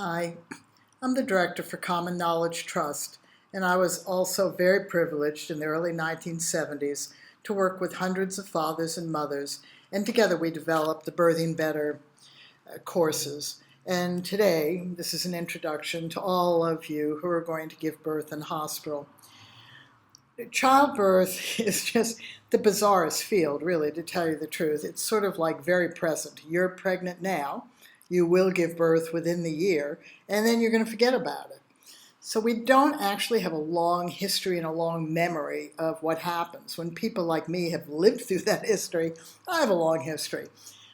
Hi, I'm the director for Common Knowledge Trust, and I was also very privileged in the early 1970s to work with hundreds of fathers and mothers, and together we developed the Birthing Better courses. And today, this is an introduction to all of you who are going to give birth in hospital. Childbirth is just the bizarrest field, really, to tell you the truth. It's sort of like very present. You're pregnant now, you will give birth within the year, and then you're going to forget about it. So we don't actually have a long history and a long memory of what happens. When people like me have lived through that history, I have a long history.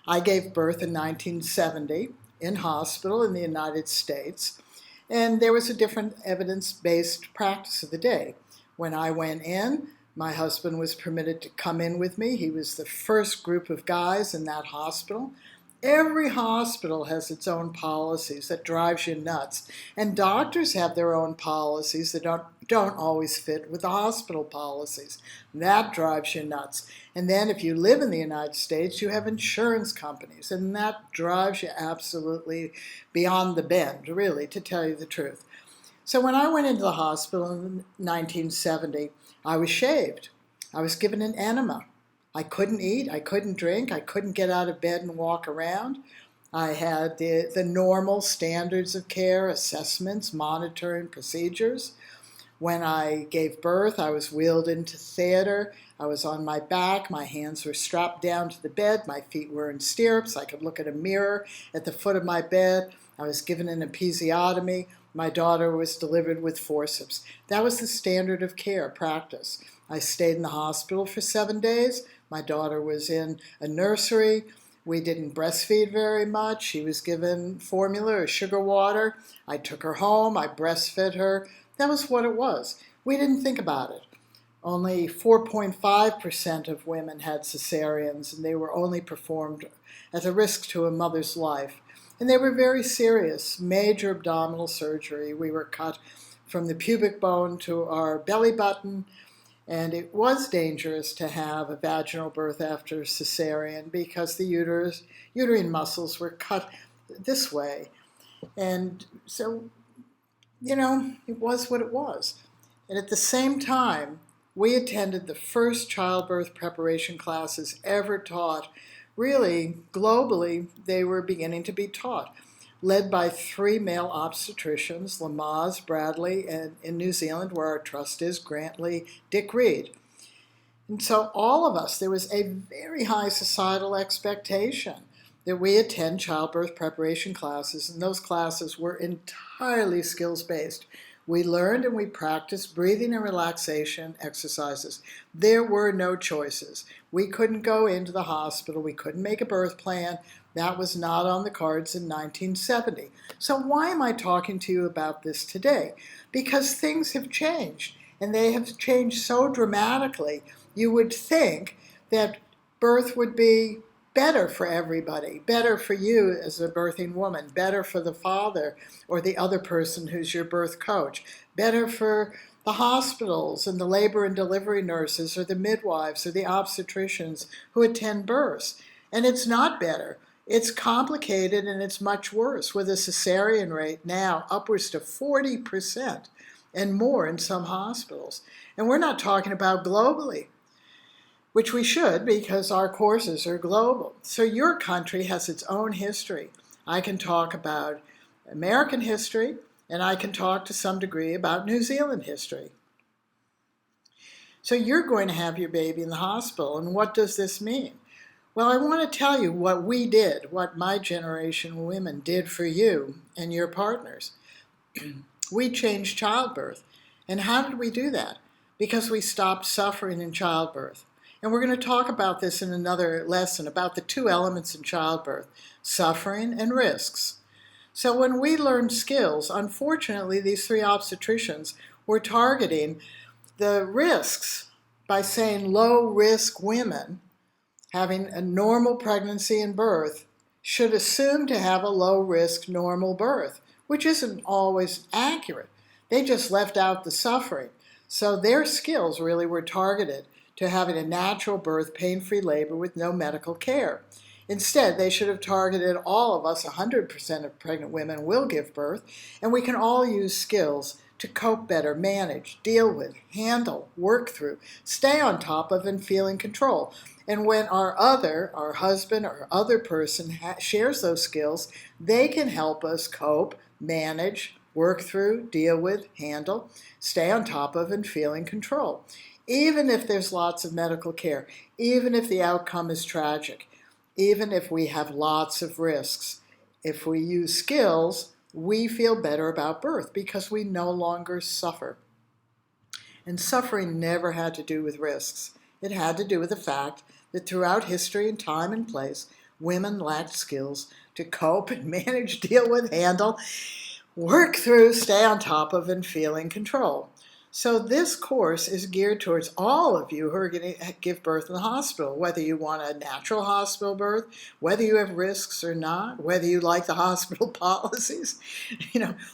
I gave birth in 1970 in hospital in the United States, and there was a different evidence-based practice of the day. When I went in, my husband was permitted to come in with me. He was the first group of guys in that hospital. Every hospital has its own policies that drives you nuts. And doctors have their own policies that don't always fit with the hospital policies. That drives you nuts. And then if you live in the United States, you have insurance companies, and that drives you absolutely beyond the bend, really, to tell you the truth. So when I went into the hospital in 1970, I was shaved. I was given an enema. I couldn't eat, I couldn't drink, I couldn't get out of bed and walk around. I had the normal standards of care, assessments, monitoring procedures. When I gave birth, I was wheeled into theater. I was on my back, my hands were strapped down to the bed, my feet were in stirrups. I could look at a mirror at the foot of my bed. I was given an episiotomy. My daughter was delivered with forceps. That was the standard of care practice. I stayed in the hospital for 7 days. My daughter was in a nursery. We didn't breastfeed very much. She was given formula or sugar water. I took her home. I breastfed her. That was what it was. We didn't think about it. Only 4.5% of women had cesareans, and they were only performed at a risk to a mother's life. And they were very serious, major abdominal surgery. We were cut from the pubic bone to our belly button, and it was dangerous to have a vaginal birth after cesarean because the uterine muscles were cut this way. And so, it was what it was. And at the same time, we attended the first childbirth preparation classes ever taught. Really, globally, they were beginning to be taught, led by 3 male obstetricians, Lamaze, Bradley, and in New Zealand, where our trust is, Grantley, Dick Reed. And so all of us, there was a very high societal expectation that we attend childbirth preparation classes, and those classes were entirely skills-based. We learned and we practiced breathing and relaxation exercises. There were no choices. We couldn't go into the hospital. We couldn't make a birth plan. That was not on the cards in 1970. So why am I talking to you about this today? Because things have changed, and they have changed so dramatically. You would think that birth would be better for everybody, better for you as a birthing woman, better for the father or the other person who's your birth coach, better for the hospitals and the labor and delivery nurses or the midwives or the obstetricians who attend births. And it's not better. It's complicated, and it's much worse, with a cesarean rate now upwards to 40% and more in some hospitals. And we're not talking about globally, which we should, because our courses are global. So your country has its own history. I can talk about American history, and I can talk to some degree about New Zealand history. So you're going to have your baby in the hospital, and what does this mean? Well, I want to tell you what we did, what my generation of women did for you and your partners. We changed childbirth. And how did we do that? Because we stopped suffering in childbirth. And we're going to talk about this in another lesson, about the 2 elements in childbirth, suffering and risks. So when we learned skills, unfortunately, these 3 obstetricians were targeting the risks by saying low-risk women having a normal pregnancy and birth should assume to have a low-risk normal birth, which isn't always accurate. They just left out the suffering. So their skills really were targeted to having a natural birth, pain-free labor with no medical care. Instead, they should have targeted all of us. 100% of pregnant women will give birth, and we can all use skills to cope better, manage, deal with, handle, work through, stay on top of, and feel in control. And when our husband or other person shares those skills, they can help us cope, manage, work through, deal with, handle, stay on top of, and feel in control. Even if there's lots of medical care, even if the outcome is tragic, even if we have lots of risks, if we use skills, we feel better about birth because we no longer suffer. And suffering never had to do with risks. It had to do with the fact that throughout history and time and place, women lacked skills to cope and manage, deal with, handle, work through, stay on top of, and feel in control. So this course is geared towards all of you who are going to give birth in the hospital, whether you want a natural hospital birth, whether you have risks or not, whether you like the hospital policies,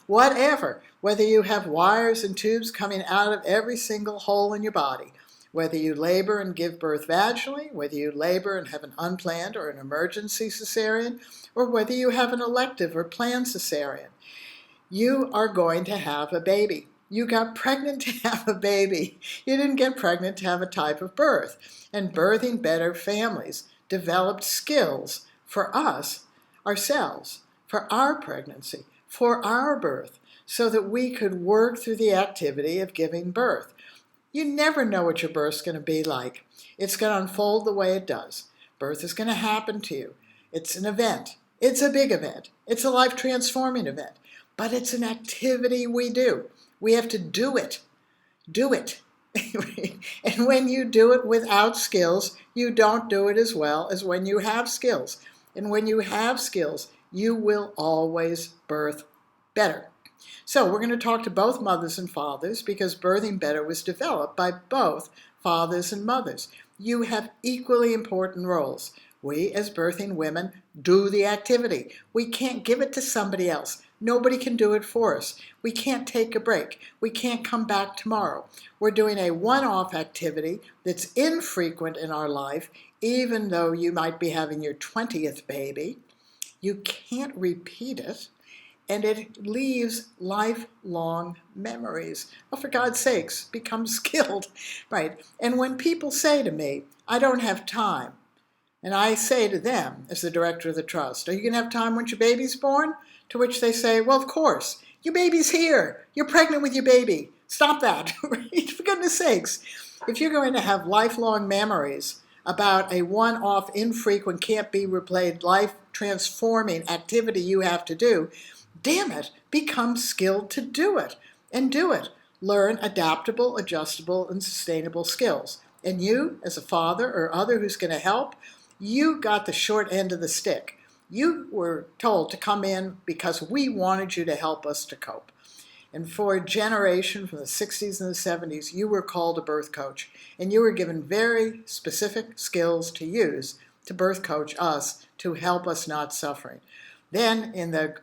whatever, whether you have wires and tubes coming out of every single hole in your body, whether you labor and give birth vaginally, whether you labor and have an unplanned or an emergency cesarean, or whether you have an elective or planned cesarean. You are going to have a baby. You got pregnant to have a baby. You didn't get pregnant to have a type of birth. And Birthing Better families developed skills for us, ourselves, for our pregnancy, for our birth, so that we could work through the activity of giving birth. You never know what your birth's going to be like. It's going to unfold the way it does. Birth is going to happen to you. It's an event. It's a big event. It's a life-transforming event. But it's an activity we do. We have to do it. Do it. And when you do it without skills, you don't do it as well as when you have skills. And when you have skills, you will always birth better. So we're going to talk to both mothers and fathers because Birthing Better was developed by both fathers and mothers. You have equally important roles. We, as birthing women, do the activity. We can't give it to somebody else. Nobody can do it for us. We can't take a break. We can't come back tomorrow. We're doing a one-off activity that's infrequent in our life, even though you might be having your 20th baby. You can't repeat it, and it leaves lifelong memories. Oh, for God's sakes, become skilled, right? And when people say to me, I don't have time, and I say to them, as the director of the trust, are you going to have time once your baby's born? To which they say, well, of course. Your baby's here. You're pregnant with your baby. Stop that. For goodness sakes. If you're going to have lifelong memories about a one-off, infrequent, can't-be replayed, life-transforming activity you have to do, damn it, become skilled to do it. And do it. Learn adaptable, adjustable, and sustainable skills. And you, as a father or other who's going to help, you got the short end of the stick. You were told to come in because we wanted you to help us to cope. And for a generation from the 60s and the 70s, you were called a birth coach. And you were given very specific skills to use to birth coach us to help us not suffering. Then in the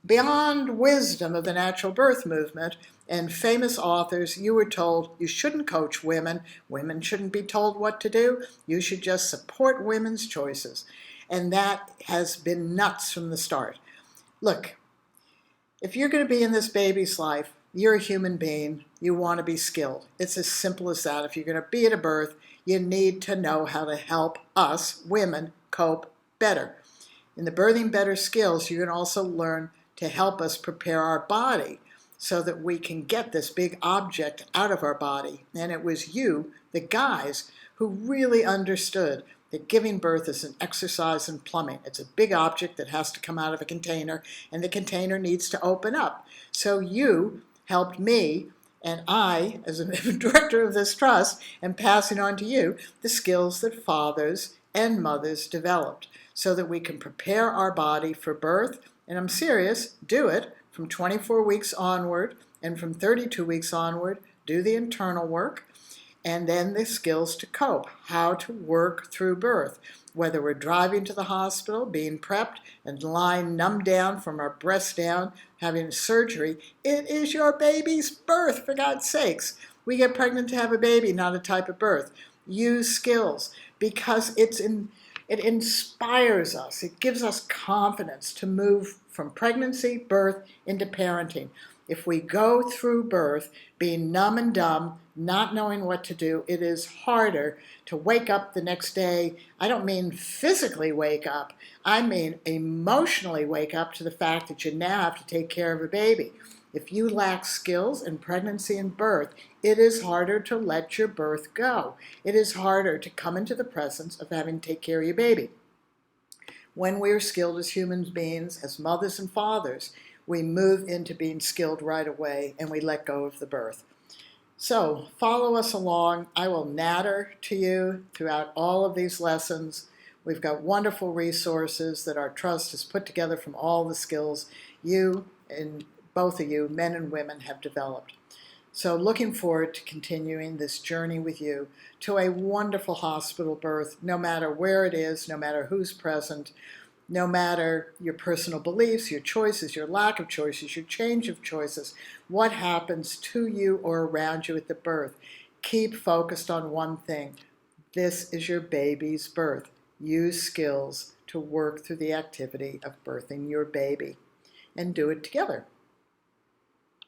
beyond wisdom of the natural birth movement and famous authors, you were told you shouldn't coach women. Women shouldn't be told what to do. You should just support women's choices. And that has been nuts from the start. Look, if you're going to be in this baby's life, you're a human being. You want to be skilled. It's as simple as that. If you're going to be at a birth, you need to know how to help us, women, cope better. In the Birthing Better skills, you can also learn to help us prepare our body so that we can get this big object out of our body. And it was you, the guys, who really understood that giving birth is an exercise in plumbing. It's a big object that has to come out of a container, and the container needs to open up. So you helped me, and I, as a director of this trust, am passing on to you the skills that fathers and mothers developed so that we can prepare our body for birth. And I'm serious, do it from 24 weeks onward, and from 32 weeks onward, do the internal work. And then the skills to cope, how to work through birth, whether we're driving to the hospital, being prepped, and lying numbed down from our breast down, having surgery. It is your baby's birth, for God's sakes. We get pregnant to have a baby, not a type of birth. Use skills, because it's It inspires us. It gives us confidence to move from pregnancy, birth, into parenting. If we go through birth being numb and dumb, not knowing what to do, it is harder to wake up the next day. I don't mean physically wake up. I mean emotionally wake up to the fact that you now have to take care of a baby. If you lack skills in pregnancy and birth, it is harder to let your birth go. It is harder to come into the presence of having to take care of your baby. When we are skilled as human beings, as mothers and fathers, we move into being skilled right away and we let go of the birth. So follow us along. I will natter to you throughout all of these lessons. We've got wonderful resources that our trust has put together from all the skills you and both of you, men and women, have developed. So looking forward to continuing this journey with you to a wonderful hospital birth, no matter where it is, no matter who's present, no matter your personal beliefs, your choices, your lack of choices, your change of choices, what happens to you or around you at the birth. Keep focused on one thing. This is your baby's birth. Use skills to work through the activity of birthing your baby and do it together.